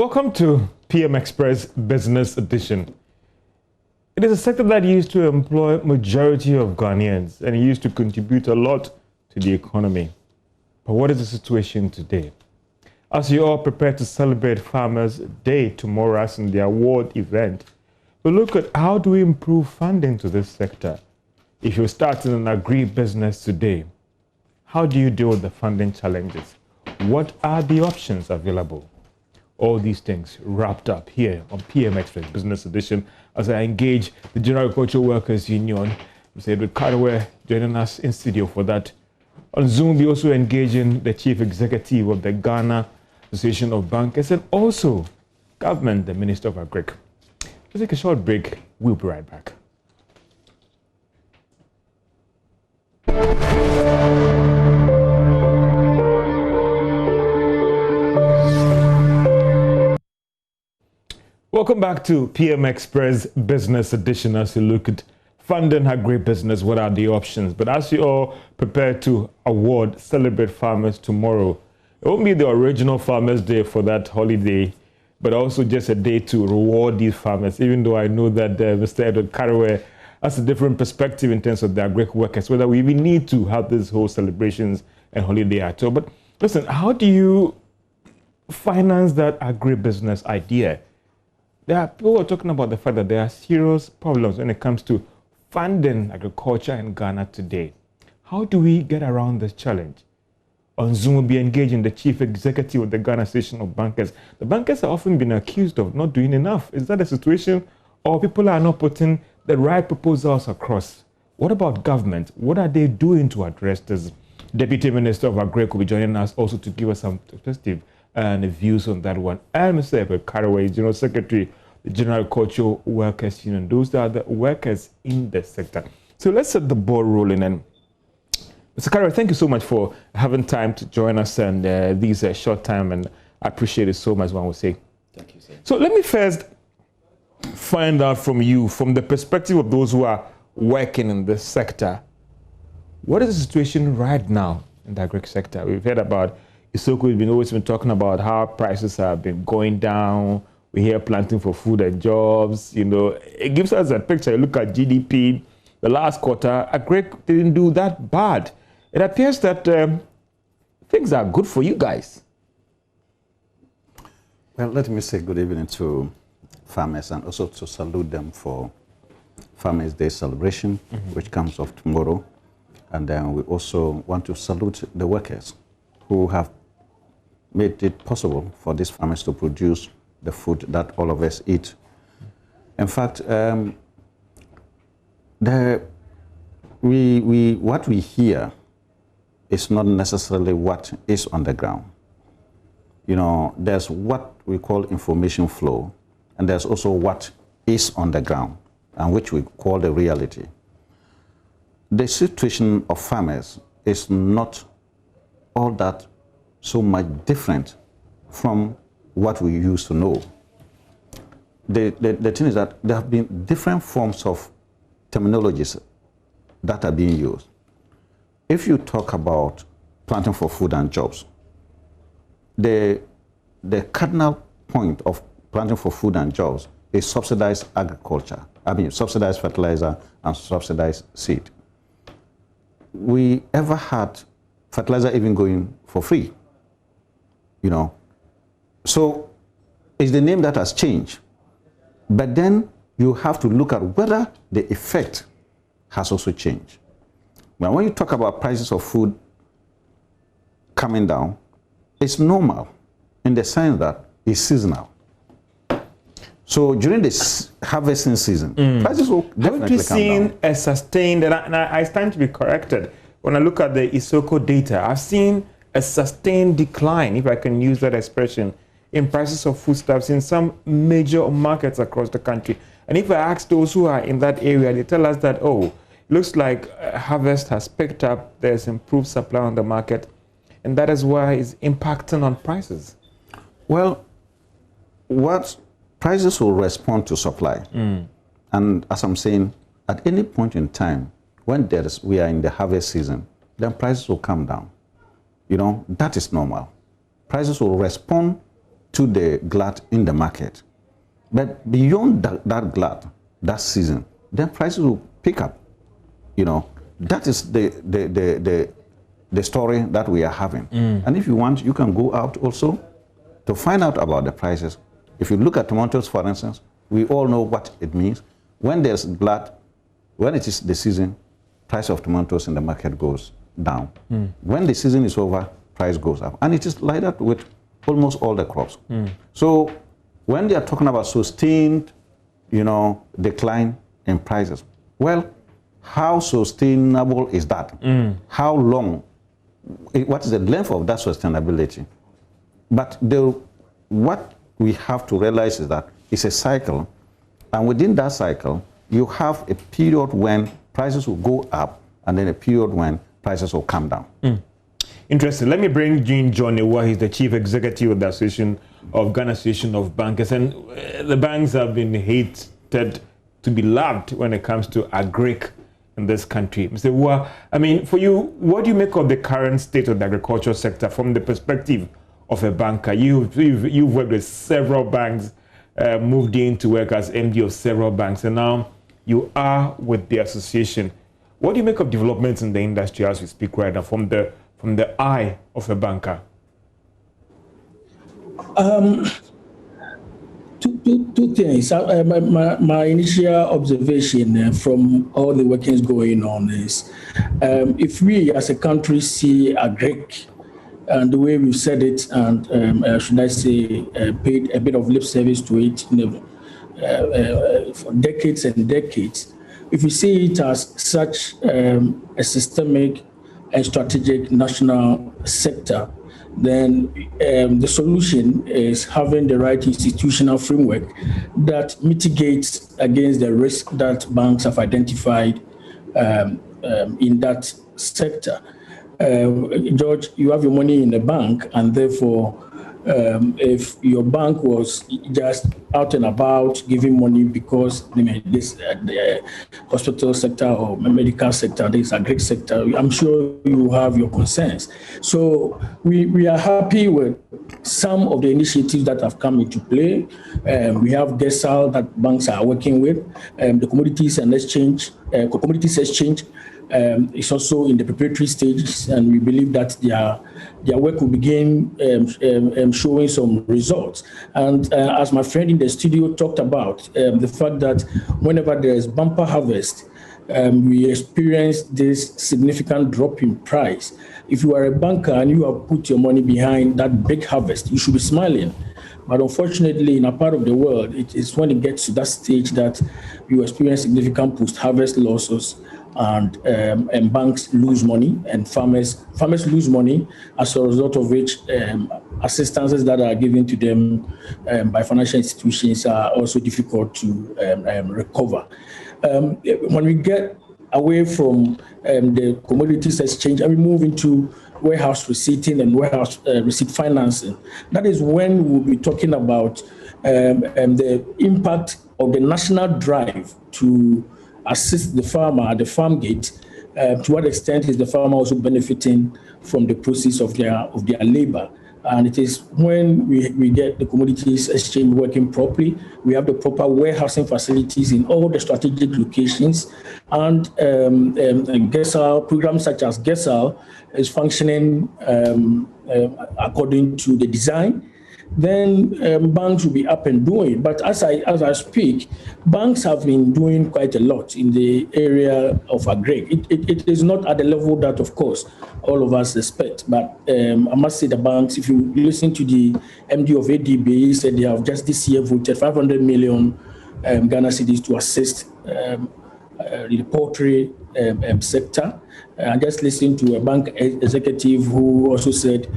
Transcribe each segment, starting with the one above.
Welcome to PM Express Business Edition. It is a sector that used to employ majority of Ghanaians and it used to contribute a lot to the economy. But what is the situation today? As you all prepare to celebrate Farmers' Day tomorrow as in the award event, we'll look at how do we improve funding to this sector. If you're starting an agri-business today, how do you deal with the funding challenges? What are the options available? All these things wrapped up here on PM Express Business Edition as I engage the General Agricultural Workers Union. Mr. Agric-Business joining us in studio for that. On Zoom, we also engaging the Chief Executive of the Ghana Association of Bankers and also government, the Minister of Agric. Let's take a short break. We'll be right back. Welcome back to PM Express Business Edition as we look at funding agri-business. What are the options? But as you all prepare to celebrate farmers tomorrow, it won't be the original Farmers' Day for that holiday, but also just a day to reward these farmers, even though I know that Mr. Agric has a different perspective in terms of the agric workers, whether we even need to have these whole celebrations and holiday at all. But listen, how do you finance that agri-business idea? There are people who are talking about the fact that there are serious problems when it comes to funding agriculture in Ghana today. How do we get around this challenge? On Zoom, we'll be engaging the Chief Executive of the Ghana Association of Bankers. The bankers are often been accused of not doing enough. Is that a situation, or people are not putting the right proposals across? What about government? What are they doing to address this? Deputy Minister of Agric will be joining us also to give us some perspective and views on that one. And Mr. Agric, General Secretary, the General Agricultural Workers Union. Those are the workers in the sector. So let's set the ball rolling. And Mr. Agric, thank you so much for having time to join us and these short time, and I appreciate it so much, one would say. Thank you, sir. So let me first find out from you, from the perspective of those who are working in this sector, what is the situation right now in the agric sector? We've heard about Isoko. We've always been talking about how prices have been going down. We hear planting for food and jobs. You know, it gives us a picture. You look at GDP, the last quarter, agric didn't do that bad. It appears that things are good for you guys. Well, let me say good evening to farmers and also to salute them for Farmers' Day celebration, which comes off tomorrow. And then we also want to salute the workers who have made it possible for these farmers to produce the food that all of us eat. In fact, what we hear is not necessarily what is on the ground. You know, there's what we call information flow, and there's also what is on the ground, and which we call the reality. The situation of farmers is not all that so much different from what we used to know. The thing is that there have been different forms of terminologies that are being used. If you talk about planting for food and jobs, the cardinal point of planting for food and jobs is subsidized agriculture. I mean, subsidized fertilizer and subsidized seed. We ever had fertilizer even going for free, you know? So it's the name that has changed. But then you have to look at whether the effect has also changed. Now, when you talk about prices of food coming down, it's normal in the sense that it's seasonal. So during this harvesting season, prices will definitely come down. Haven't you seen a sustained, and I stand to be corrected, when I look at the Isoko data, I've seen a sustained decline, if I can use that expression, in prices of foodstuffs in some major markets across the country. And if I ask those who are in that area, they tell us that, oh, it looks like harvest has picked up, there's improved supply on the market, and that is why it's impacting on prices. Well, what prices will respond to supply. And as I'm saying, at any point in time, when we are in the harvest season, then prices will come down. You know, that is normal. Prices will respond to the glut in the market. But beyond that glut, that season, then prices will pick up. You know, that is the story that we are having. And if you want, you can go out also to find out about the prices. If you look at tomatoes, for instance, we all know what it means. When there's glut, when it is the season, price of tomatoes in the market goes down. When the season is over, price goes up. And it is like that with almost all the crops. So when they are talking about sustained, you know, decline in prices, well, how sustainable is that? How long? What is the length of that sustainability? But what we have to realize is that it's a cycle, and within that cycle, you have a period when prices will go up, and then a period when prices will come down. Interesting. Let me bring Jean John Ewa. He's the Chief Executive of the Association of Ghana Association of Bankers. And the banks have been hated to be loved when it comes to agric in this country. Mr. Ewa, I mean, for you, what do you make of the current state of the agricultural sector from the perspective of a banker? You've worked with several banks, moved in to work as MD of several banks, and now you are with the association. What do you make of developments in the industry as we speak right now from the eye of a banker? Two things. My initial observation from all the workings going on is if we as a country see agric and the way we've said it, and should I say, paid a bit of lip service to it for decades and decades, if we see it as such a systemic and strategic national sector, then the solution is having the right institutional framework that mitigates against the risk that banks have identified in that sector. George, you have your money in the bank, and therefore, if your bank was just out and about giving money because this the hospital sector or medical sector, this agric sector, I'm sure you have your concerns. So we are happy with some of the initiatives that have come into play. We have GESAL that banks are working with, the Commodities Exchange is also in the preparatory stages, and we believe that their work will begin showing some results. And as my friend in the studio talked about, the fact that whenever there is bumper harvest, we experience this significant drop in price. If you are a banker and you have put your money behind that big harvest, you should be smiling. But unfortunately, in a part of the world, it is when it gets to that stage that you experience significant post-harvest losses, and banks lose money, and farmers lose money, as a result of which assistances that are given to them by financial institutions are also difficult to recover. When we get away from the commodities exchange and we move into warehouse receipting and warehouse receipt financing, that is when we'll be talking about the impact of the national drive to assist the farmer at the farm gate. To what extent is the farmer also benefiting from the proceeds of their labor? And it is when we get the commodities exchange working properly, we have the proper warehousing facilities in all the strategic locations, and GESAL programs such as GESAL is functioning according to the design. Then banks will be up and doing. But as I speak, banks have been doing quite a lot in the area of agric. It is not at the level that, of course, all of us expect. But I must say the banks, if you listen to the MD of ADB, he said they have just this year voted 500 million Ghana cedis to assist the poultry sector. I just listened to a bank executive who also said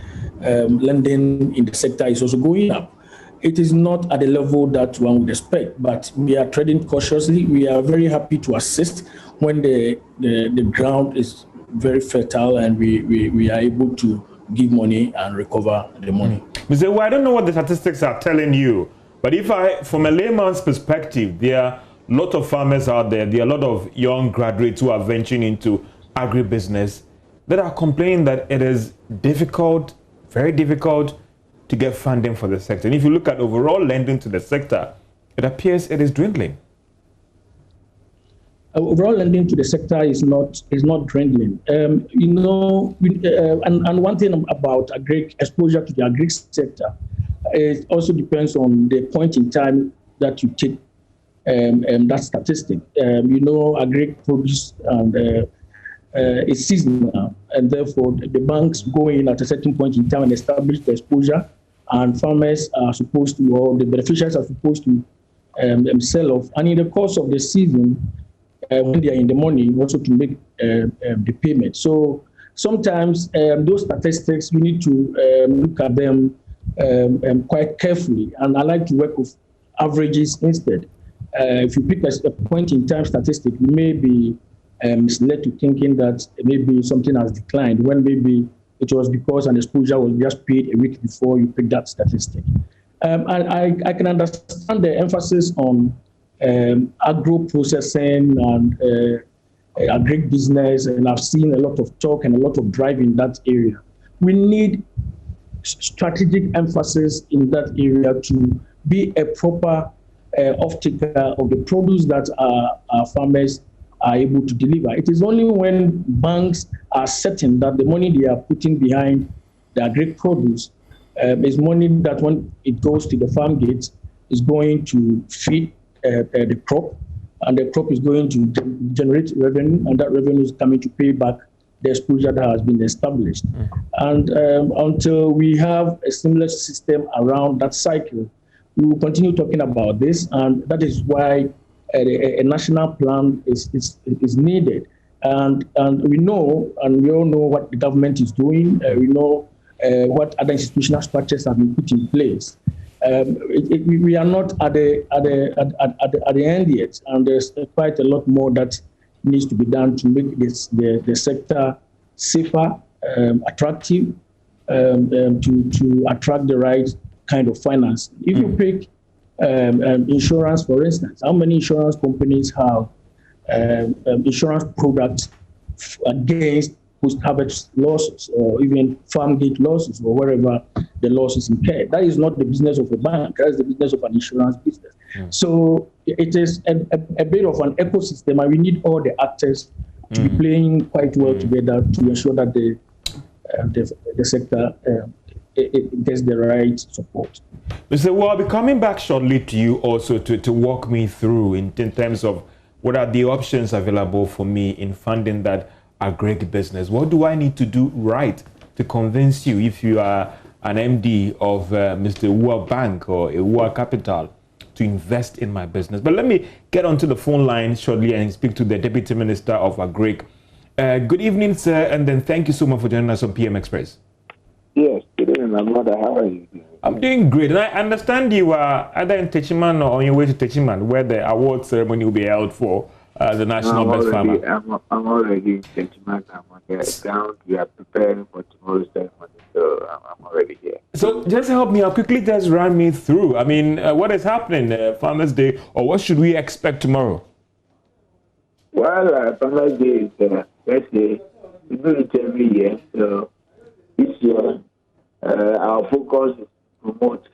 lending in the sector is also going up. It is not at the level that one would expect, but we are treading cautiously. We are very happy to assist when the ground is very fertile and we are able to give money and recover the money. Mr. Well, I don't know what the statistics are telling you, but from a layman's perspective, there are a lot of farmers out there, there are a lot of young graduates who are venturing into agribusiness that are complaining that it is difficult, very difficult to get funding for the sector? And if you look at overall lending to the sector, it appears it is dwindling. Overall lending to the sector is not dwindling. And one thing about exposure to the agri sector, it also depends on the point in time that you take that statistic. Agri produce and is seasonal, and therefore the banks go in at a certain point in time and establish the exposure, and farmers are supposed to, or the beneficiaries are supposed to sell off. And in the course of the season, when they are in the money, also to make the payment. So sometimes those statistics, you need to look at them quite carefully. And I like to work with averages instead. If you pick a point in time statistic, you may be misled to thinking that maybe something has declined, when maybe it was because an exposure was just paid a week before you pick that statistic. I can understand the emphasis on agro-processing and agric-business, and I've seen a lot of talk and a lot of drive in that area. We need strategic emphasis in that area to be a proper off-taker of the produce that our farmers are able to deliver. It is only when banks are certain that the money they are putting behind the agric produce is money that when it goes to the farm gates is going to feed the crop, and the crop is going to generate revenue, and that revenue is coming to pay back the exposure that has been established. And until we have a similar system around that cycle, we will continue talking about this, and that is why a national plan is needed. And we know, and we all know what the government is doing. We know what other institutional structures have been put in place. We are not at the end yet, and there's quite a lot more that needs to be done to make the sector safer, attractive, to attract the right kind of finance. If you pick insurance, for instance, how many insurance companies have insurance products against post-harvest losses, or even farm gate losses, or wherever the loss is incurred? That is not the business of a bank. That is the business of an insurance business. So it is a bit of an ecosystem, and we need all the actors to be playing quite well together to ensure that the sector it gets the right support. Mr. Well, I'll be coming back shortly to you also to walk me through in terms of what are the options available for me in funding that agric-business. What do I need to do right to convince you, if you are an MD of Mr. Uwa Bank or Uwa Capital, to invest in my business? But let me get onto the phone line shortly and speak to the Deputy Minister of Agric. Good evening, sir, and then thank you so much for joining us on PM Express. Yes, good evening, my mother. How are you? I'm doing great, and I understand you are either in Techiman or on your way to Techiman, where the award ceremony will be held for the National Best Farmer. I'm already in Techiman. I'm on the ground. We are preparing for tomorrow's ceremony, so I'm already here. So just help me out, quickly just run me through. I mean, what is happening Farmers Day, or what should we expect tomorrow? Well, Farmers Day is, let's say, we do it every year. So this year, our focus is to promote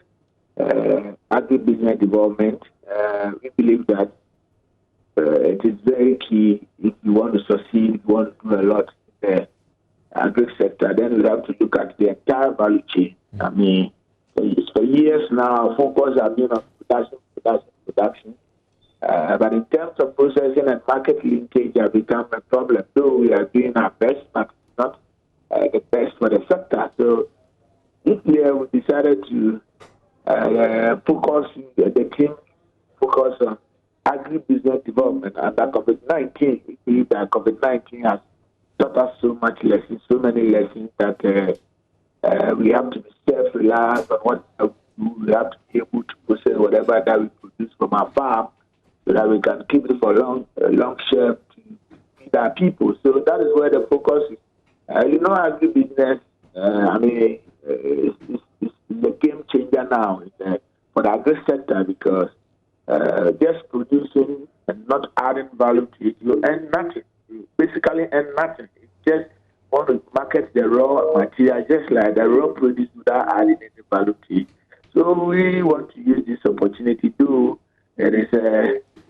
agri-business development. We believe that it is very key if you want to succeed, if you want to do a lot in the agri sector, then we have to look at the entire value chain. I mean, for years now, our focus has been on production. But in terms of processing and market linkage have become a problem. Though we are doing our best, but not the best for the sector. So this year we decided to focus, the team focus on agri-business development. And that COVID-19, we believe that COVID-19 has taught us so many lessons that we have to be self-reliant on what we have to be able to process whatever that we produce from our farm, so that we can keep it for long shelf to feed our people. So that is where the focus is. Agribusiness, it's a game changer now for the agri sector, because just producing and not adding value to it, you earn nothing. You basically earn nothing. It's just want to market the raw material, just like the raw produce without adding any value. So we want to use this opportunity to, there is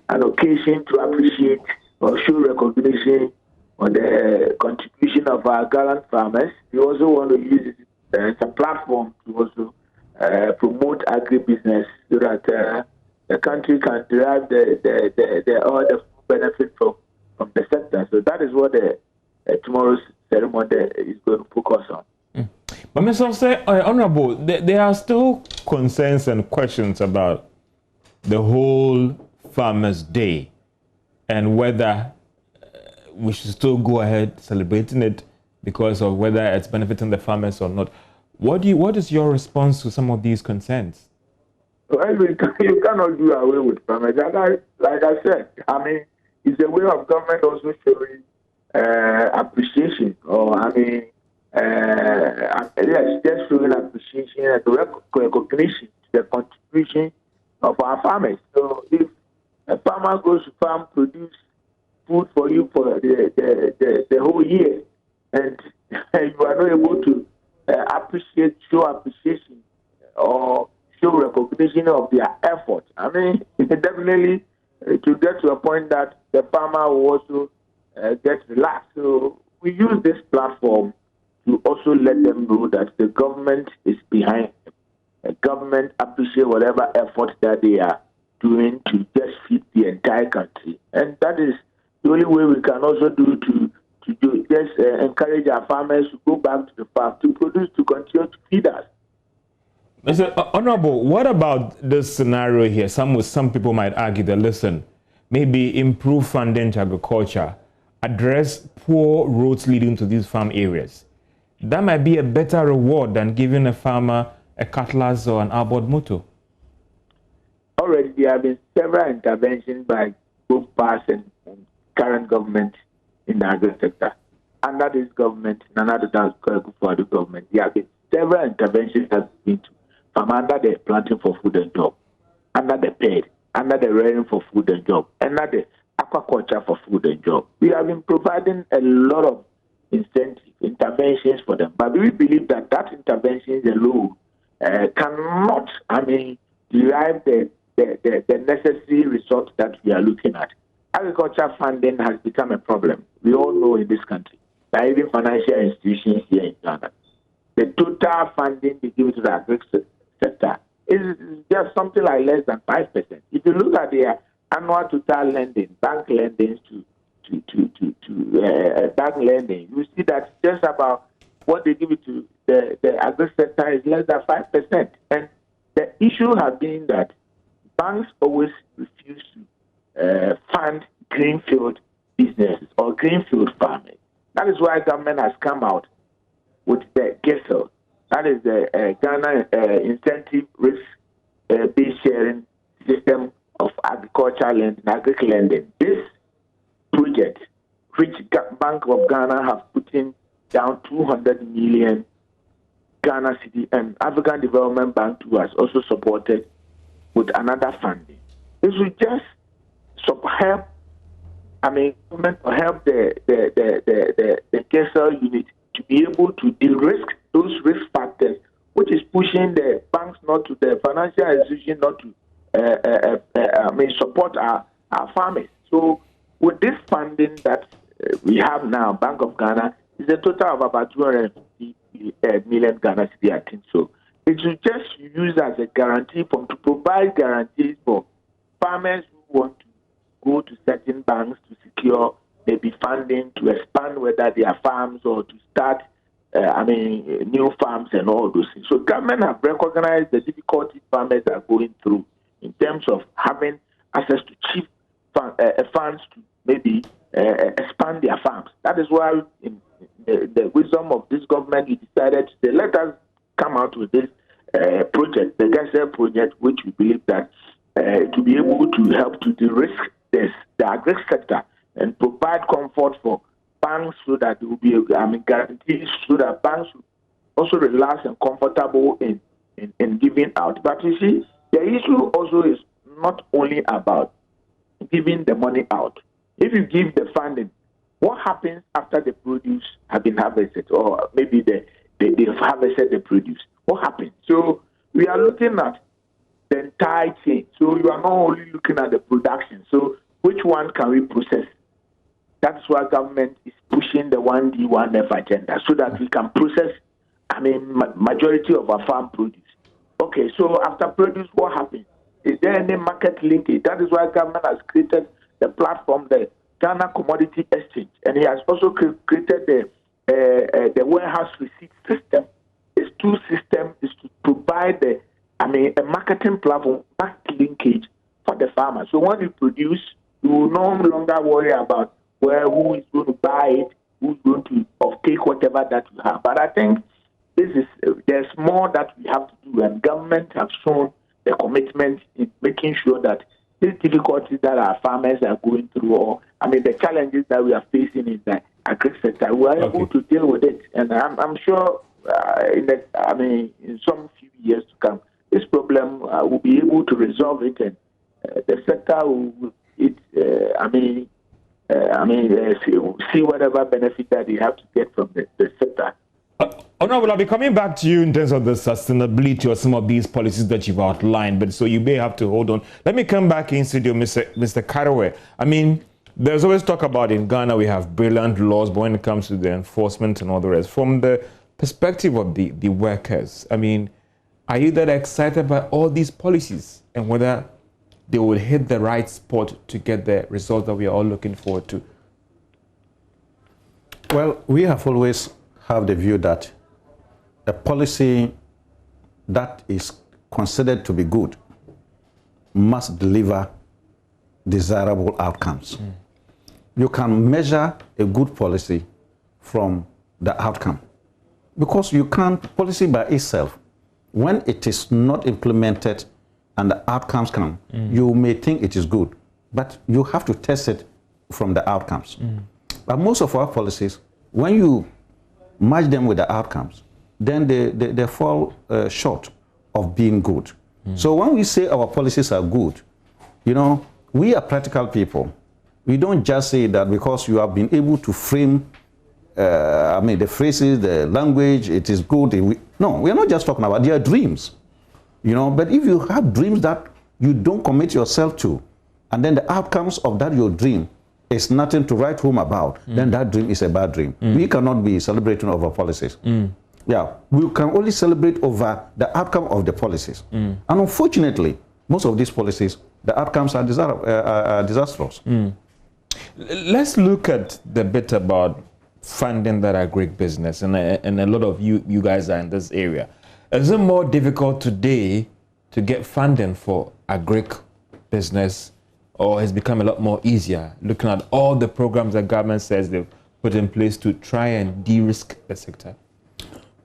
an occasion to appreciate or show recognition on the contribution of our gallant farmers. We also want to use it as a platform to also promote agribusiness so that the country can derive all the benefit from the sector. So that is what tomorrow's ceremony is going to focus on. But Mr. Say, Honorable, there are still concerns and questions about the whole Farmers' Day and whether we should still go ahead celebrating it because of whether it's benefiting the farmers or not. What is your response to some of these concerns? Well, you cannot do away with farmers. Like I said, I mean, it's a way of government also showing appreciation, or yes, just showing appreciation and recognition to the contribution of our farmers. So if a farmer goes to farm, produce food for you for the whole year, and you are not able to show appreciation or show recognition of their effort, I mean, definitely to get to a point that the farmer will also get relaxed. So we use this platform to also let them know that the government is behind them. The government appreciate whatever effort that they are doing to just feed the entire country. And that is the only way we can also do to just encourage our farmers to go back to the farm, to produce, to continue to feed us. Mr. Honorable, what about this scenario here? Some people might argue that, listen, maybe improve funding to agriculture, address poor roads leading to these farm areas. That might be a better reward than giving a farmer a cutlass or an outboard motor. Already there have been several interventions by both past and current government in the agri sector. Under this government, and under the government, there have been several interventions that have been from under the planting for food and job, under the PED, under the rearing for food and job, under the aquaculture for food and job. We have been providing a lot of interventions for them, but we believe that interventions alone cannot, derive the necessary results that we are looking at. Agriculture funding has become a problem. We all know in this country, that even financial institutions here in Ghana, the total funding they give to the agri sector is just something like less than 5%. If you look at their annual total lending, bank lending bank lending, you see that just about what they give it to the agri sector is less than 5%. And the issue has been that banks always refuse to fund greenfield businesses or greenfield farming. That is why government has come out with the GESL, that is the Ghana Incentive Risk-Based Sharing System of Agricultural Lending, Agric lending. This project, which Bank of Ghana have put in down 200 million Ghana cedi, and African Development Bank too has also supported with another funding. This will just help. Government will help the GESL unit to be able to de-risk those risk factors, which is pushing the banks not to, the financial institution not to support our farmers. So with this funding that we have now, Bank of Ghana is a total of about 250 million Ghana cedi, I think so. It will just use as a guarantee to provide guarantees for farmers who want to go to certain banks to secure maybe funding to expand whether their farms or to start new farms and all those things. So government have recognized the difficulties farmers are going through in terms of having access to cheap funds to maybe expand their farms. That is why in the wisdom of this government, we decided to say, let us come out with this project, the GESL project, which we believe that to be able to help to de-risk the agri sector and provide comfort for banks so that there will be guarantees so that banks will also relax and comfortable in giving out. But you see, the issue also is not only about giving the money out. If you give the funding, what happens after the produce have been harvested, or maybe they've harvested the produce? What happens? So we are looking at the entire chain. So you are not only looking at the production. So which one can we process? That's why government is pushing the 1D, 1F agenda so that we can process, majority of our farm produce. Okay, so after produce, what happens? Is there any market linkage? That is why government has created the platform, the Ghana Commodity Exchange, and he has also created the warehouse receipt system. It's two systems is to provide a marketing platform, market linkage for the farmer. So when you produce, you will no longer worry about who is going to buy it, who's going to take whatever that you have. But I think there's more that we have to do, and government have shown the commitment in making sure that these difficulties that our farmers are going through, or the challenges that we are facing in the agri sector, we are able to deal with it. And I'm sure in some few years to come, this problem will be able to resolve it, and the sector will see whatever benefit that they have to get from the sector. Honorable, I'll be coming back to you in terms of the sustainability of some of these policies that you've outlined, but so you may have to hold on. Let me come back in studio, Mr. Karewe. There's always talk about in Ghana we have brilliant laws, but when it comes to the enforcement and all the rest, from the perspective of the workers, are you that excited by all these policies and whether they will hit the right spot to get the results that we are all looking forward to? Well, we have always have the view that a policy that is considered to be good must deliver desirable outcomes. You can measure a good policy from the outcome, because you can't, policy by itself, when it is not implemented and the outcomes come, you may think it is good, but you have to test it from the outcomes. But most of our policies, when you match them with the outcomes, then they fall short of being good. So when we say our policies are good, we are practical people. We don't just say that because you have been able to frame the phrases, the language, it is good. No, we are not just talking about their dreams. But if you have dreams that you don't commit yourself to, and then the outcomes of that your dream is nothing to write home about, then that dream is a bad dream. We cannot be celebrating over policies. Yeah, we can only celebrate over the outcome of the policies. And unfortunately, most of these policies, the outcomes are disastrous. Let's look at the bit about funding that Agric-Business, and a lot of you guys are in this area. Is it more difficult today to get funding for Agric-Business, or has become a lot more easier, looking at all the programs that government says they've put in place to try and de-risk the sector?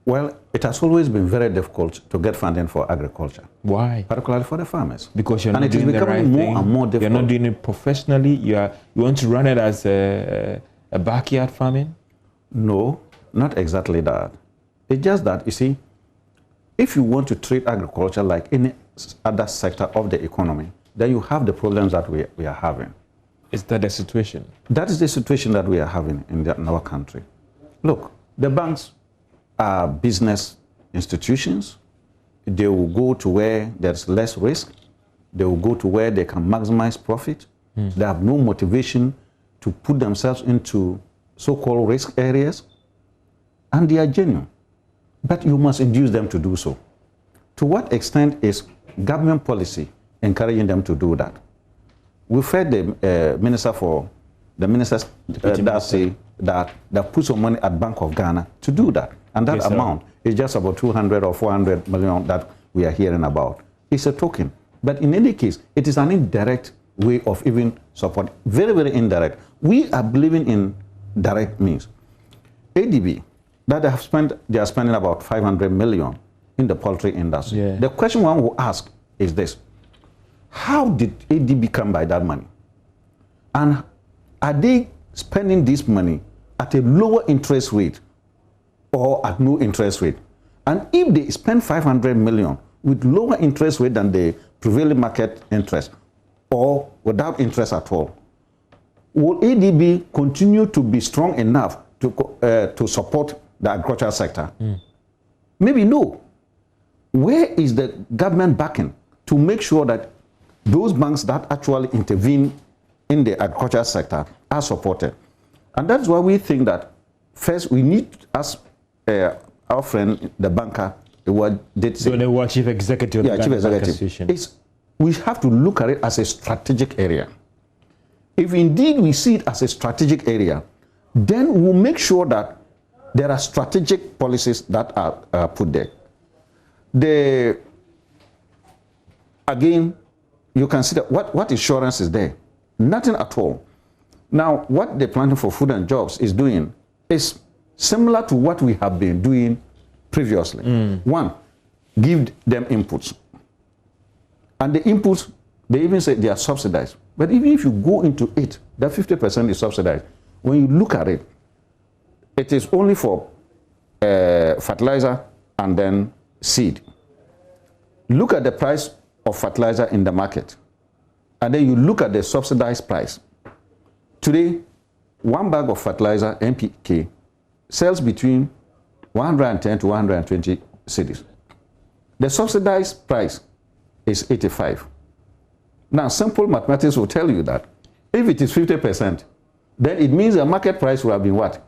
Well, it has always been very difficult to get funding for agriculture. Why? Particularly for the farmers. Because you're not doing the right thing. More and more difficult. You're not doing it professionally. You want to run it as a backyard farming? No, not exactly that. It's just that, you see, if you want to treat agriculture like any other sector of the economy, then you have the problems that we are having. Is that the situation? That is the situation that we are having in our country. Look, the banks are business institutions. They will go to where there's less risk. They will go to where they can maximize profit. They have no motivation to put themselves into so-called risk areas, and they are genuine. But you must induce them to do so. To what extent is government policy encouraging them to do that? We've heard the ministers that say that put some money at Bank of Ghana to do that. And that amount is just about 200 or 400 million that we are hearing about. It's a token. But in any case, it is an indirect way of even support. Very, very indirect. We are believing in direct means. ADB, that they are spending about 500 million in the poultry industry. Yeah. The question one will ask is this: how did ADB come by that money? And are they spending this money at a lower interest rate or at no interest rate? And if they spend 500 million with lower interest rate than the prevailing market interest, or without interest at all, will ADB continue to be strong enough to support the agricultural sector? Maybe no. where is the government backing to make sure that those banks that actually intervene in the agriculture sector are supported? And that's why we think that first we need, as our friend, the banker, the word did say. So the word chief executive. Yeah, chief executive. We have to look at it as a strategic area. If indeed we see it as a strategic area, then we'll make sure that there are strategic policies that are put there. Again, you consider what insurance is there? Nothing at all. Now, what the Planting for Food and Jobs is doing is similar to what we have been doing previously. One, give them inputs. And the inputs, they even say they are subsidized. But even if you go into it, that 50% is subsidized. When you look at it, it is only for fertilizer and then seed. Look at the price of fertilizer in the market, and then you look at the subsidized price. Today, one bag of fertilizer, NPK, sells between 110 to 120 cedis. The subsidized price is 85. Now, simple mathematics will tell you that if it is 50%, then it means the market price will have been what?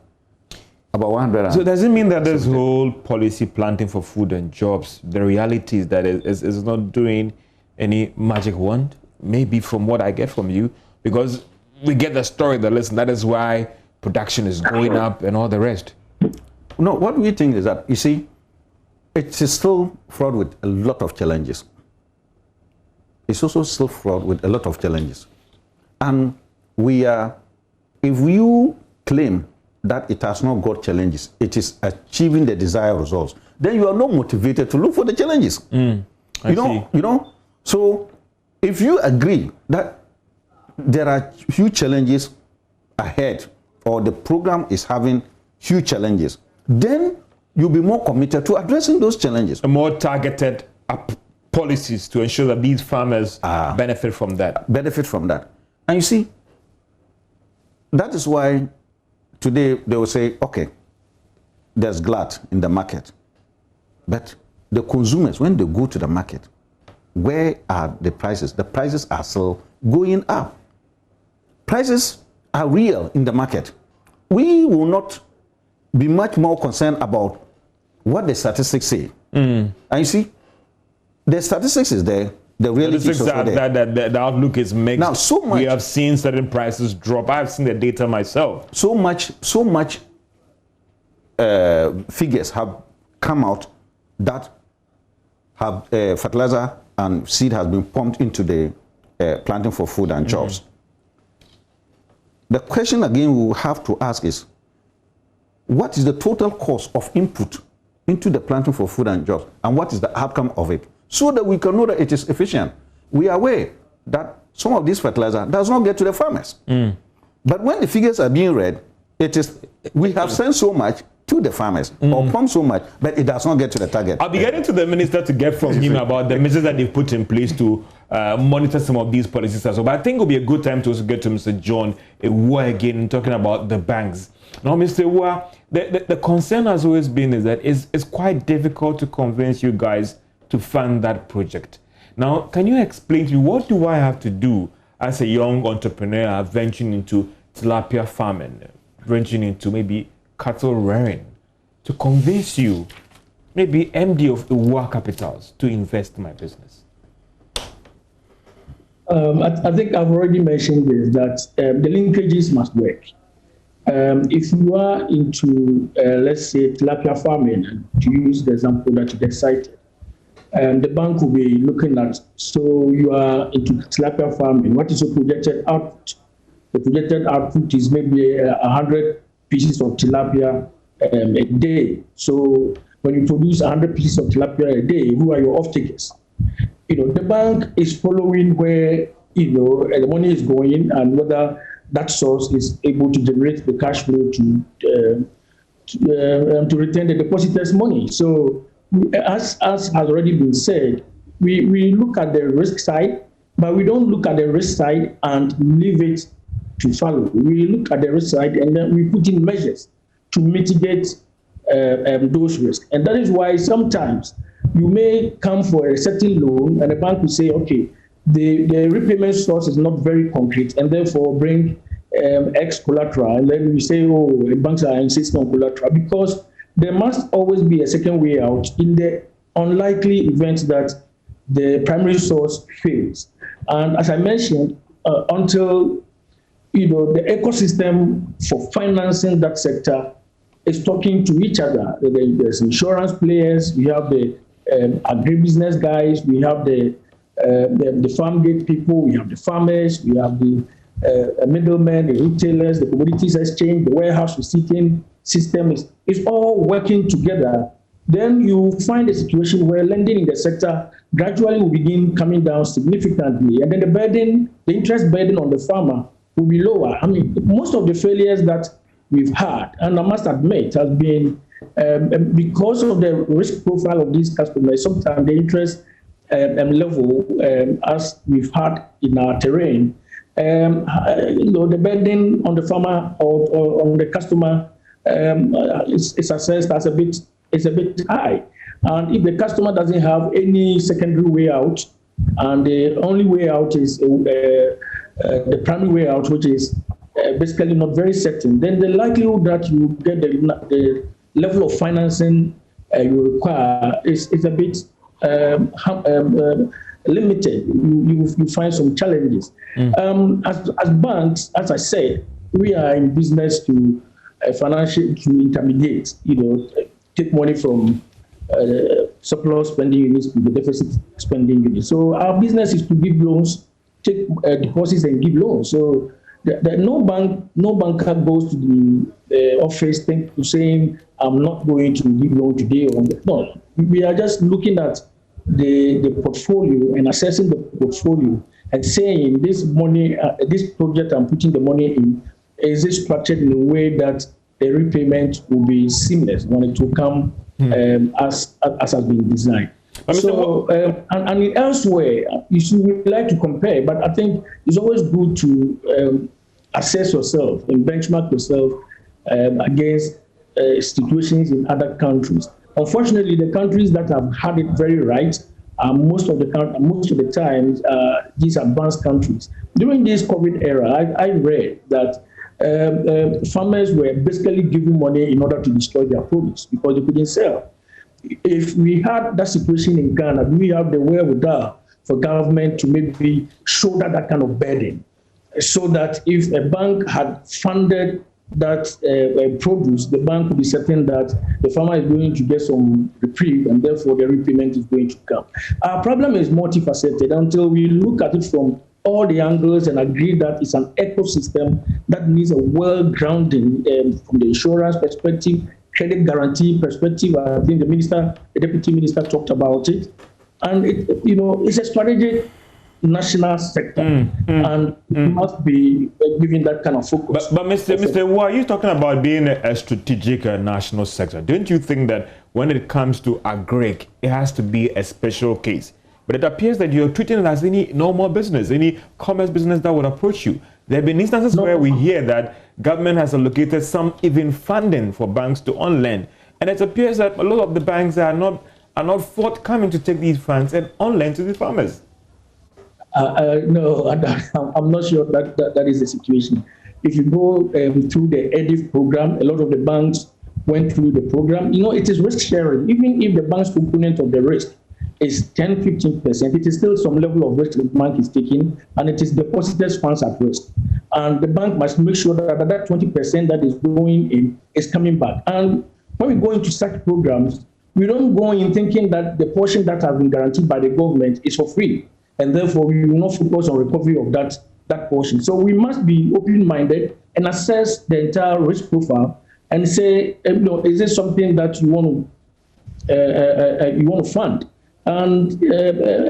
About 100. So does it mean that this whole policy Planting for Food and Jobs, the reality is that it's not doing any magic wand? Maybe from what I get from you, because we get the story that, listen, that is why production is going up and all the rest. No, what we think is that, you see, it is still fraught with a lot of challenges. It's also still fraught with a lot of challenges. And if you claim that it has not got challenges, it is achieving the desired results, then you are not motivated to look for the challenges. You know. So if you agree that there are huge challenges ahead, or the program is having huge challenges, then you'll be more committed to addressing those challenges. More targeted policies to ensure that these farmers benefit from that. And you see, that is why today they will say, okay, there's glut in the market. But the consumers, when they go to the market, where are the prices? The prices are still going up. Prices are real in the market. We will not be much more concerned about what the statistics say. And you see, the statistics is there. The reality is also there. The outlook is mixed. Now, so much, we have seen certain prices drop. I've seen the data myself. So much figures have come out that have fertilizer and seed has been pumped into the Planting for Food and Jobs. The question again we will have to ask is, what is the total cost of input into the Planting for Food and Jobs, and what is the outcome of it, so that we can know that it is efficient? We are aware that some of this fertilizer does not get to the farmers. But when the figures are being read, we have sent so much to the farmers, or pumped so much, but it does not get to the target. I'll be getting to the minister to get from him about the measures that they've put in place to monitor some of these policies as well. But I think it will be a good time to also get to Mr. John Ewa again, talking about the banks. Now, Mr. Ewa, the concern has always been is that it's quite difficult to convince you guys to fund that project. Now, can you explain to me, what do I have to do as a young entrepreneur venturing into tilapia farming, venturing into maybe cattle rearing, to convince you, maybe MD of Ewa Capitals, to invest in my business? I think I've already mentioned this, that the linkages must work. If you are into, let's say, tilapia farming, and to use the example that you just cited, the bank will be looking at, so you are into tilapia farming, what is your projected output? The projected output is maybe 100 pieces of tilapia a day. So when you produce 100 pieces of tilapia a day, who are your off-takers? The bank is following where, the money is going, and whether that source is able to generate the cash flow to return the depositors' money. So as has already been said, we look at the risk side, but we don't look at the risk side and leave it to follow. We look at the risk side and then we put in measures to mitigate those risks. And that is why sometimes you may come for a certain loan, and the bank will say, okay, the repayment source is not very concrete, and therefore bring X collateral. And then we say, oh, the banks are insisting on collateral, because there must always be a second way out in the unlikely event that the primary source fails. And as I mentioned, until the ecosystem for financing that sector is talking to each other. There's insurance players, we have the agribusiness guys, we have the farm gate people, we have the farmers, we have the middlemen, the retailers, the commodities exchange, the warehouse receipting system is all working together. Then you find a situation where lending in the sector gradually will begin coming down significantly, and then the interest burden on the farmer will be lower. I mean, most of the failures that we've had, and I must admit, has been because of the risk profile of these customers. Sometimes the interest level, as we've had in our terrain, the burden on the farmer or on the customer is assessed as a bit high. And if the customer doesn't have any secondary way out, and the only way out is the primary way out, which is basically not very certain, then the likelihood that you get the level of financing you require is a bit limited. You find some challenges. As banks, as I said, we are in business to intermediate, take money from surplus spending units to the deficit spending units. So our business is to give loans, take deposits and give loans. So no banker goes to the office saying, I'm not going to give loan today. No, we are just looking at the portfolio and assessing the portfolio and saying this money, this project I'm putting the money in, is it structured in a way that the repayment will be seamless when it will come as has been designed. So, and elsewhere, we like to compare, but I think it's always good to assess yourself and benchmark yourself against situations in other countries. Unfortunately, the countries that have had it very right are most of the times these advanced countries. During this COVID era, I read that farmers were basically giving money in order to destroy their produce because they couldn't sell. If we had that situation in Ghana, do we have the wherewithal for government to maybe shoulder that kind of burden, so that if a bank had funded that produce, the bank would be certain that the farmer is going to get some reprieve and therefore the repayment is going to come. Our problem is multifaceted until we look at it from all the angles and agree that it's an ecosystem that needs a well-grounding from the insurance perspective, credit guarantee perspective. I think the deputy minister talked about it. And it's a strategic national sector, and it must be given that kind of focus. But Mr. Wu, are you talking about being a strategic national sector? Don't you think that when it comes to agric, it has to be a special case? But it appears that you're treating it as any normal business, any commerce business that would approach you. There have been instances where we hear that government has allocated some even funding for banks to on-lend, and it appears that a lot of the banks are not forthcoming to take these funds and on-lend to the farmers. No, I'm not sure that is the situation. If you go through the EDIF program, a lot of the banks went through the program. It is risk sharing. Even if the bank's component of the risk is 10-15%, it is still some level of risk the bank is taking, and it is depositors' funds at risk. And the bank must make sure that 20% that is going in is coming back. And when we go into such programs, we don't go in thinking that the portion that has been guaranteed by the government is for free, and therefore we will not focus on recovery of that portion. So we must be open-minded and assess the entire risk profile and say, is this something that you want to fund? And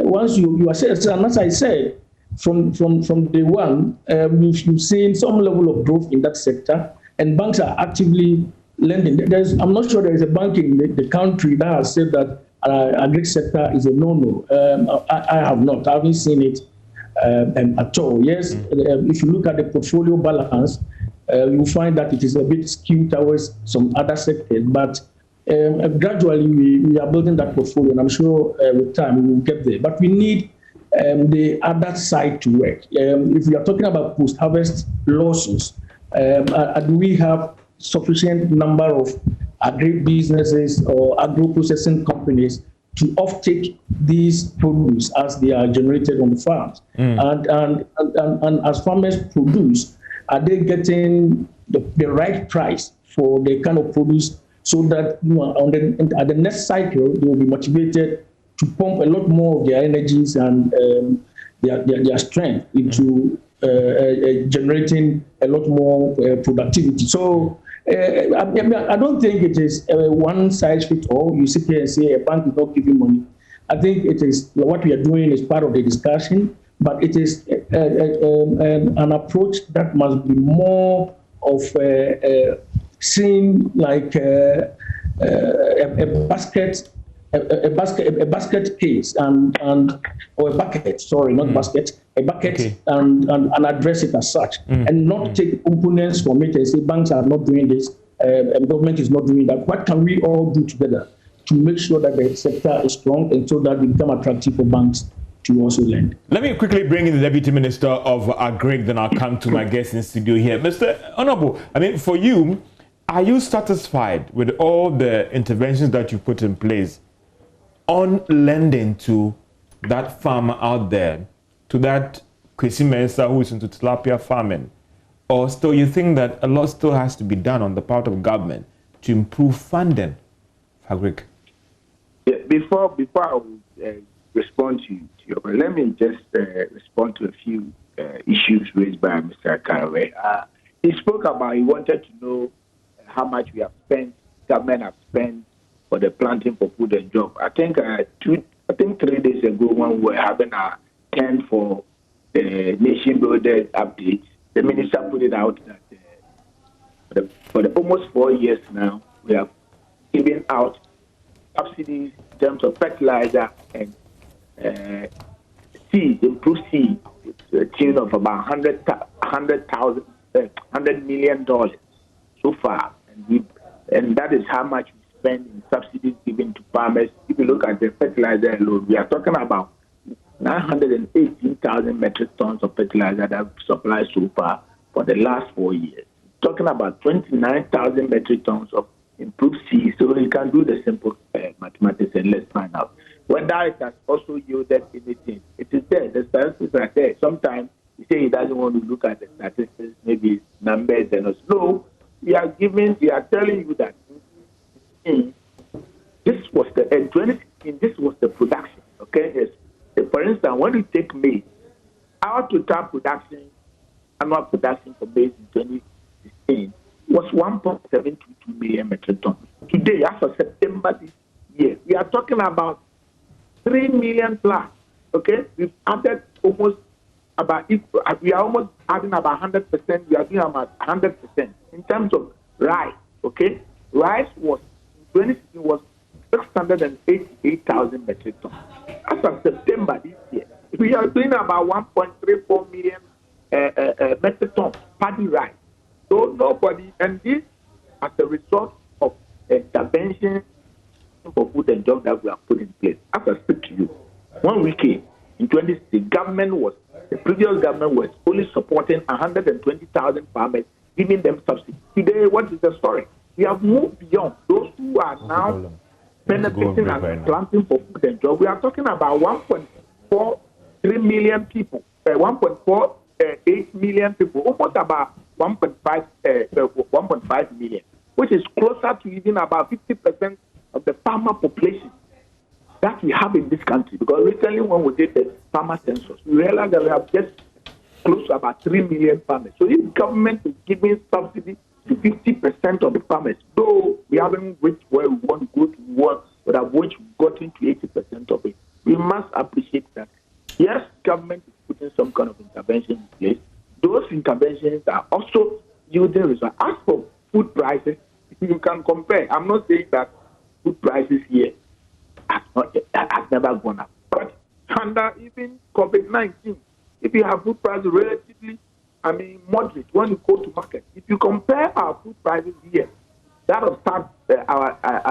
once you assess, and as I said, from day one, we've seen some level of growth in that sector, and banks are actively lending. I'm not sure there is a bank in the country that has said that agric sector is a no-no. I have not. I haven't seen it at all. Yes, if you look at the portfolio balance, you find that it is a bit skewed towards some other sectors, but Gradually, we are building that portfolio, and I'm sure with time we will get there. But we need the other side to work. If we are talking about post-harvest losses, do we have sufficient number of agri-businesses or agro-processing companies to offtake these produce as they are generated on the farms? And as farmers produce, are they getting the right price for the kind of produce, so that at the next cycle they will be motivated to pump a lot more of their energies and their strength into generating a lot more productivity. So I don't think it is one size fits all. You sit here and say a bank is not giving money. I think it is what we are doing is part of the discussion, but it is an approach that must be more of seeing like a basket. A basket case or a bucket, sorry, not basket, a bucket, okay. and address it as such, and not take components from it and say banks are not doing this, and government is not doing that. What can we all do together to make sure that the sector is strong and so that we become attractive for banks to also lend? Let me quickly bring in the Deputy Minister of Agric, then I'll come to my guest in studio here. Mr. Honorable, I mean, for you, are you satisfied with all the interventions that you put in place on lending to that farmer out there, to that Kwesi Mensah who is into tilapia farming? Or still you think that a lot still has to be done on the part of government to improve funding for Agric? Yeah, before I will respond to you, let me just respond to a few issues raised by Mr. Karaway. He spoke about, he wanted to know how much we have spent, government have spent for the planting for food and job. I think 3 days ago when we were having a 10 for the nation builder update, the minister put it out that for the almost 4 years now, we have given out subsidies in terms of fertilizer and seed, improved seed, to a tune of about $100 million so far, and that is how much we spend in subsidies given to farmers. If you look at the fertilizer alone, we are talking about 918,000 metric tons of fertilizer that we've supplied so far for the last 4 years. Talking about 29,000 metric tons of improved seed. So you can do the simple mathematics and let's find out whether it has also yielded anything. It is there. The statistics are there. Sometimes you say he doesn't want to look at the statistics, maybe numbers and us. No, we are telling you that this was the 2016. This was the production. Okay, yes. For instance, when you take maize, our total production, annual production for maize in 2016 was 1.722 million metric tons. Today, as of September this year, we are talking about 3 million plus. Okay, we've added almost about equal. We are almost adding about 100%. We are doing about 100% in terms of rice. Okay, rice was in 2016 was 688,000 metric tons. As of September this year, we are doing about 1.34 million metric tons paddy rice. So nobody, and this as a result of intervention for food and jobs that we have put in place. As I speak to you, when we came in 2016, the previous government was only supporting 120,000 farmers, giving them subsidies. Today, what is the story? We have moved beyond those who are now benefiting and planting for food and jobs. We are talking about 1.43 million people, 1.48 million people, almost about 1.5 million, which is closer to even about 50% of the farmer population that we have in this country. Because recently when we did the farmer census, we realized that we have just close to about 3 million farmers. So if government is giving subsidy to 50% of the farmers, though we haven't reached where we want to go to work, but at which we got into 80% of it, we must appreciate that. Yes, government is putting some kind of intervention in place. Those interventions are also yielding results. As for food prices, you can compare. I'm not saying that food prices here has never gone up. But under even COVID-19, if you have food prices relatively, moderate when you go to market, if you compare our food prices here that of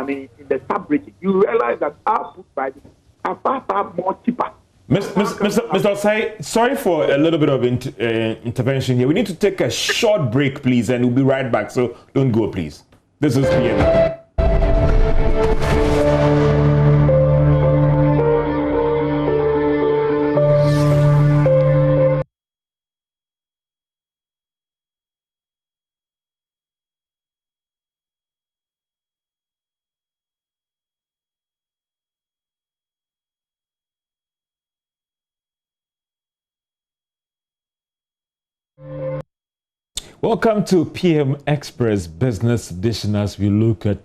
in the sub-region, you realize that our food prices are far more cheaper. Mr. Osai, sorry for a little bit of intervention here. We need to take a short break, please, and we'll be right back. So don't go, please. This is PM. Welcome to PM Express Business Edition as we look at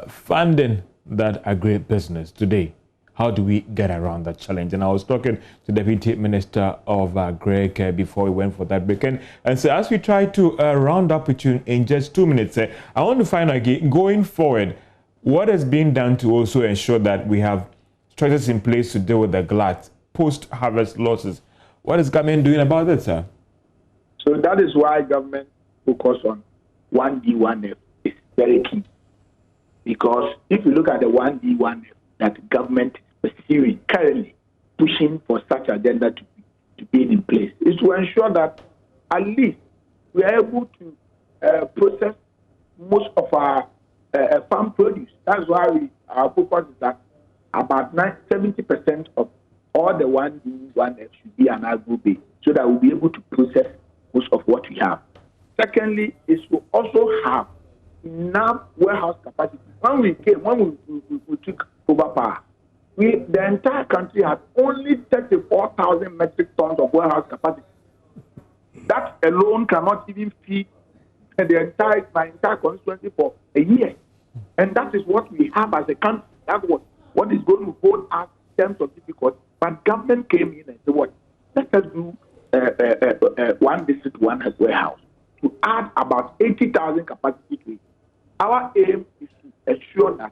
funding that Agric-Business today. How do we get around that challenge? And I was talking to the Deputy Minister of Agric before we went for that break. And so as we try to round up with you in just 2 minutes, I want to find out, going forward, what has been done to also ensure that we have strategies in place to deal with the glut, post-harvest losses. What is government doing about that, sir? So that is why government focus on 1D, 1F is very key. Because if you look at the 1D, 1F that government is pursuing, currently pushing for such agenda to be in place, is to ensure that at least we are able to process most of our farm produce. That's why our focus is that about 70% of all the 1D, 1F should be an agro-based, so that we'll be able to process most of what we have. Secondly, is to also have enough warehouse capacity. When we took over power, the entire country had only 34,000 metric tons of warehouse capacity. That alone cannot even feed my entire constituency for a year. And that is what we have as a country. That's what is going to hold us in terms of difficulty. But government came in and said, what? Let us do one district, one warehouse to add about 80,000 capacity to it. Our aim is to ensure that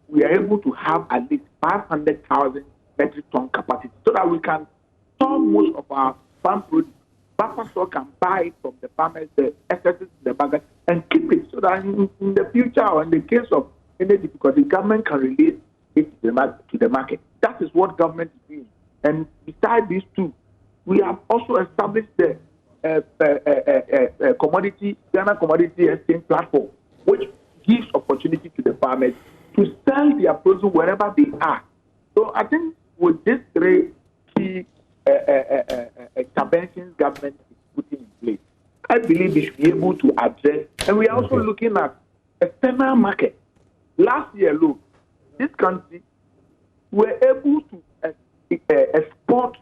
we are able to have at least 500,000 metric ton capacity so that we can store most of our farm produce. Buffer store can buy it from the farmers, the excesses in the market, and keep it so that in the future or in the case of any difficulty, government can release it to the market. That is what government is doing. And besides these two, we have also established the Ghana Commodity Exchange Platform, which gives opportunity to the farmers to sell their produce wherever they are. So I think with these three key interventions government is putting in place, I believe we should be able to address, and we are also looking at external market. Last year, look, this country were able to export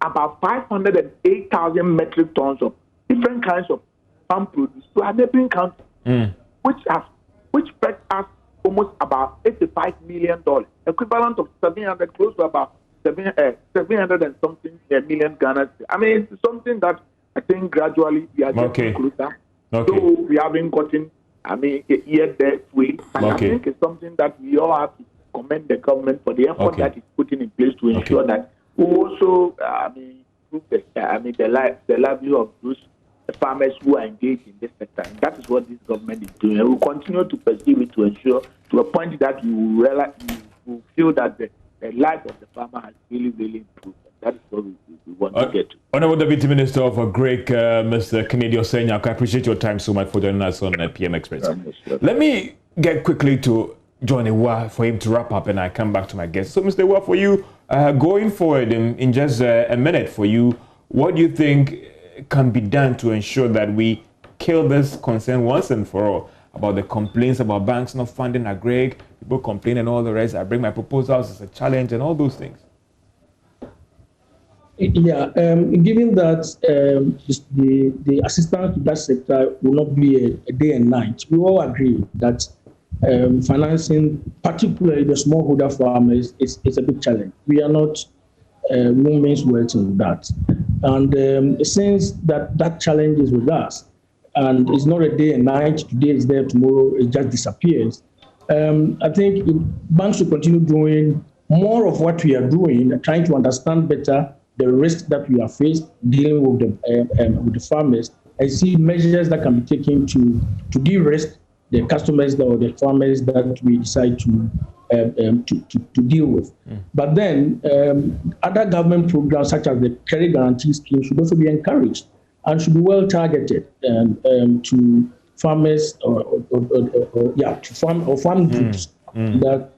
about 508,000 metric tons of different kinds of farm produce to our neighboring countries, which fetch us almost about $85 million, equivalent of 700, close to about 700 and something million Ghana. I mean, it's something that I think gradually we are getting closer. So we haven't gotten, yet there way. And I think it's something that we all have to commend the government for the effort that is putting in place to ensure that we also improve the livelihood of those farmers who are engaged in this sector. And that is what this government is doing. And we'll continue to pursue it to ensure, to a point that you will feel that the life of the farmer has really, really improved. That is what we want to get to. Honorable Deputy Minister of Agric, Mr. Kennedy Osei-Nyarko, I appreciate your time so much for joining us on PM Express. Let me get quickly to John Ewa for him to wrap up, and I come back to my guest. So, Mr. Ewa, for you, going forward in just a minute for you, what do you think can be done to ensure that we kill this concern once and for all about the complaints about banks not funding Agric, people complain and all the rest? I bring my proposals as a challenge and all those things. Yeah, given that the assistance to that sector will not be a day and night, we all agree that financing, particularly the smallholder farmers, is a big challenge. We are not women's words in that. And since that challenge is with us, and it's not a day and night, today is there, tomorrow it just disappears, I think banks should continue doing more of what we are doing, trying to understand better the risks that we are faced dealing with the farmers, and see measures that can be taken to de-risk the customers or the farmers that we decide to deal with. But then other government programs such as the credit guarantee scheme should also be encouraged and should be well targeted to farmers to farm groups that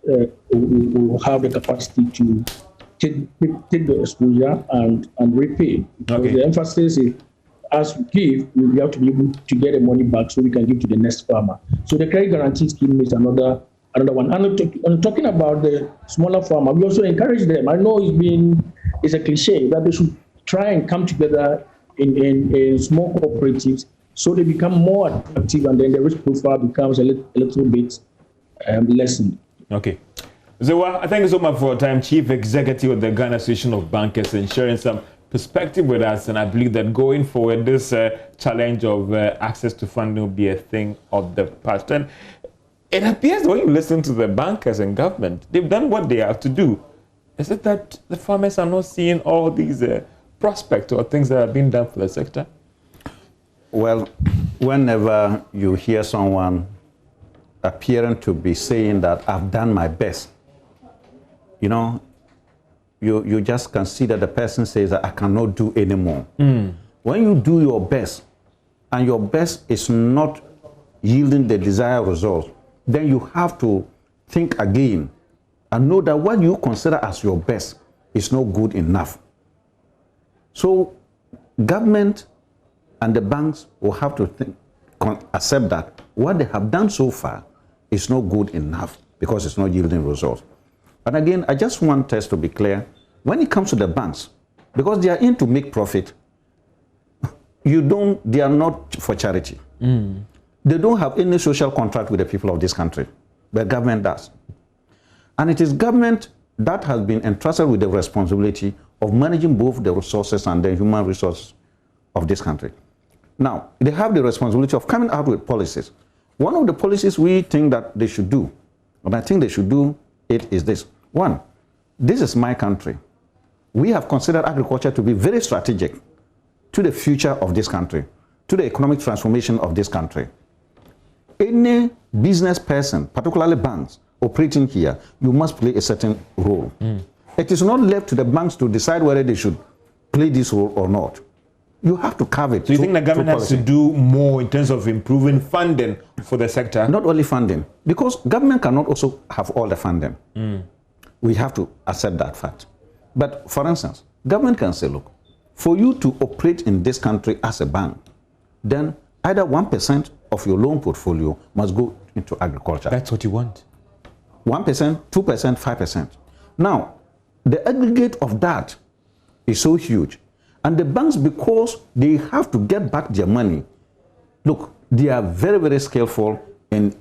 will have the capacity to take the exposure and repay. Okay. The emphasis is, as we give, we have to be able to get the money back so we can give to the next farmer. So the credit guarantee scheme is another one. And talking about the smaller farmer, we also encourage them. I know it's a cliche that they should try and come together in small cooperatives so they become more attractive, and then the risk profile becomes a little bit lessened. Okay. So I thank you so much for your time, Chief Executive of the Ghana Association of Bankers, and sharing some perspective with us. And I believe that going forward, this challenge of access to funding will be a thing of the past. And it appears when you listen to the bankers and government, they've done what they have to do. Is it that the farmers are not seeing all these prospects or things that are being done for the sector? Well, whenever you hear someone appearing to be saying that I've done my best, you know, you just consider the person says that I cannot do anymore. When you do your best and your best is not yielding the desired result, then you have to think again and know that what you consider as your best is not good enough. So government and the banks will have to accept that what they have done so far is not good enough because it's not yielding results. And again, I just want us to be clear, when it comes to the banks, because they are in to make profit, they are not for charity. They don't have any social contract with the people of this country. The government does. And it is government that has been entrusted with the responsibility of managing both the resources and the human resources of this country. Now, they have the responsibility of coming out with policies. One of the policies we think that they should do, and I think they should do it, is this. One, this is my country. We have considered agriculture to be very strategic to the future of this country, to the economic transformation of this country. Any business person, particularly banks, operating here, you must play a certain role. It is not left to the banks to decide whether they should play this role or not. You have to carve it. So you think the government has to do more in terms of improving funding for the sector? Not only funding, because government cannot also have all the funding. We have to accept that fact. But for instance, government can say, look, for you to operate in this country as a bank, then either 1% of your loan portfolio must go into agriculture. That's what you want. 1%, 2%, 5%. Now, the aggregate of that is so huge. And the banks, because they have to get back their money, look, they are very, very skillful in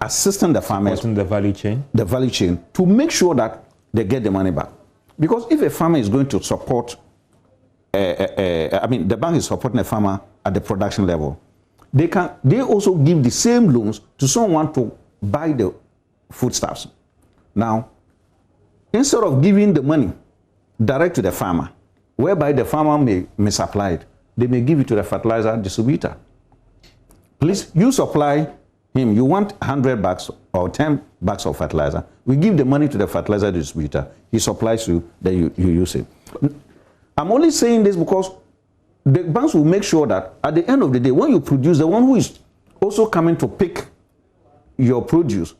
assisting the farmers. The value chain. The value chain, to make sure that they get the money back. Because if a farmer is going to support, the bank is supporting a farmer at the production level, they also give the same loans to someone to buy the foodstuffs. Now, instead of giving the money direct to the farmer, whereby the farmer may misapply it, they may give it to the fertilizer distributor. Please, you supply him, you want 100 bags or 10 bags of fertilizer, we give the money to the fertilizer distributor, he supplies you, then you use it. I'm only saying this because the banks will make sure that at the end of the day, when you produce, the one who is also coming to pick your produce,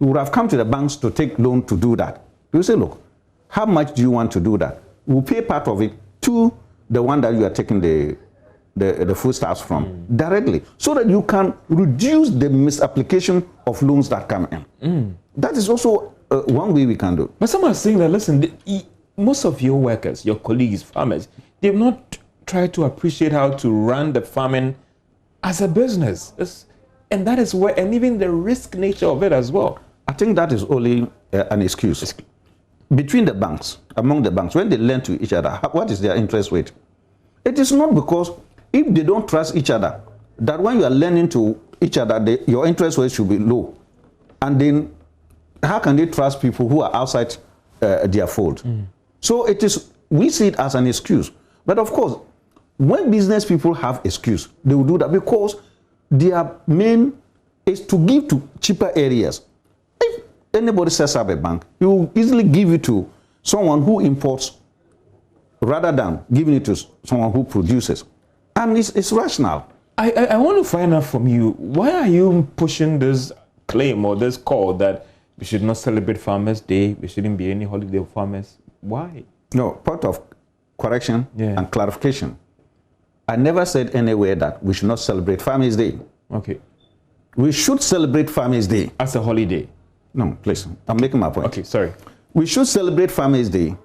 you would have come to the banks to take loan to do that. You say, look, how much do you want to do that? We'll pay part of it to the one that you are taking the foodstuffs from directly, so that you can reduce the misapplication of loans that come in. That is also one way we can do. But someone is saying that, listen, most of your workers, your colleagues, farmers, they've not tried to appreciate how to run the farming as a business. And that is where, and even the risk nature of it as well. I think that is only an excuse. Between the banks, among the banks, when they lend to each other, what is their interest rate? It is not because if they don't trust each other, that when you are lending to each other, your interest rate should be low. And then how can they trust people who are outside their fold? So we see it as an excuse. But of course, when business people have excuse, they will do that because their main is to give to cheaper areas. If anybody sets up a bank, he will easily give it to someone who imports rather than giving it to someone who produces. And it's rational. I want to find out from you, why are you pushing this claim or this call that we should not celebrate Farmers' Day, there shouldn't be any holiday for farmers? Why? No, part of correction and clarification. I never said anywhere that we should not celebrate Farmers' Day. Okay. We should celebrate Farmers' Day. As a holiday? No, please, I'm making my point. Okay, sorry. We should celebrate Farmers' Day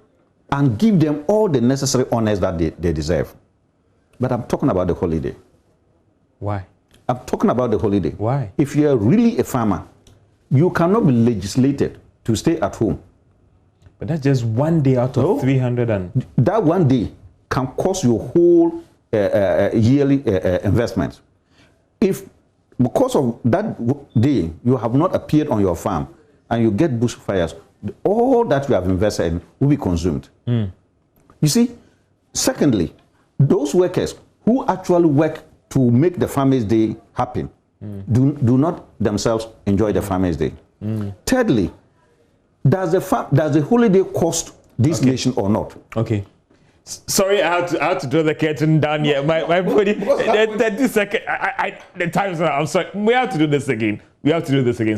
and give them all the necessary honors that they deserve. But I'm talking about the holiday. Why? I'm talking about the holiday. Why? If you are really a farmer, you cannot be legislated to stay at home. But that's just 1 day out of 300 and... That 1 day can cost your whole yearly investment. If because of that day you have not appeared on your farm and you get bushfires, all that you have invested in will be consumed. You see, secondly, those workers who actually work to make the Farmers' Day happen do not themselves enjoy the Farmers' Day. Thirdly, does the holiday cost this nation or not? Okay. Sorry, I had to draw the curtain down here. My body, 30 seconds. The time's up. I'm sorry. We have to do this again.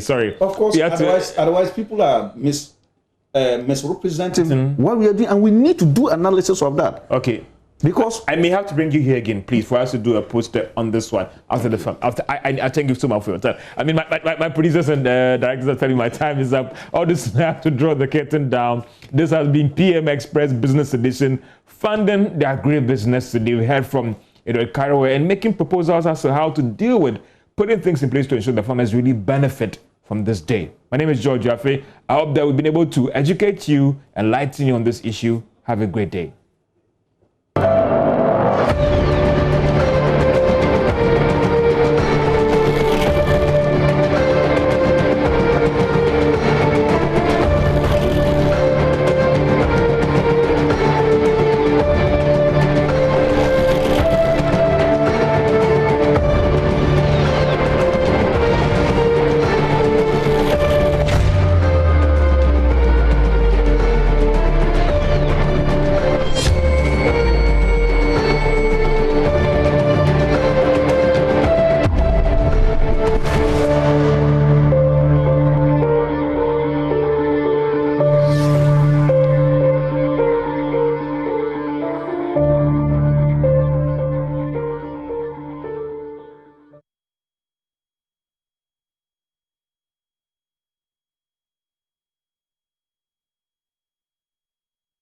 Sorry. Of course, otherwise people are misrepresenting what we are doing, and we need to do analysis of that. Okay. Because I may have to bring you here again, please, for us to do a poster on this one after the film. I thank you so much for your time. I mean, my producers and directors are telling me my time is up. All this, I have to draw the curtain down. This has been PM Express Business Edition, funding the agri-business today. We heard from Cairo and making proposals as to how to deal with putting things in place to ensure the farmers really benefit from this day. My name is George Jaffe. I hope that we've been able to educate you, enlighten you on this issue. Have a great day.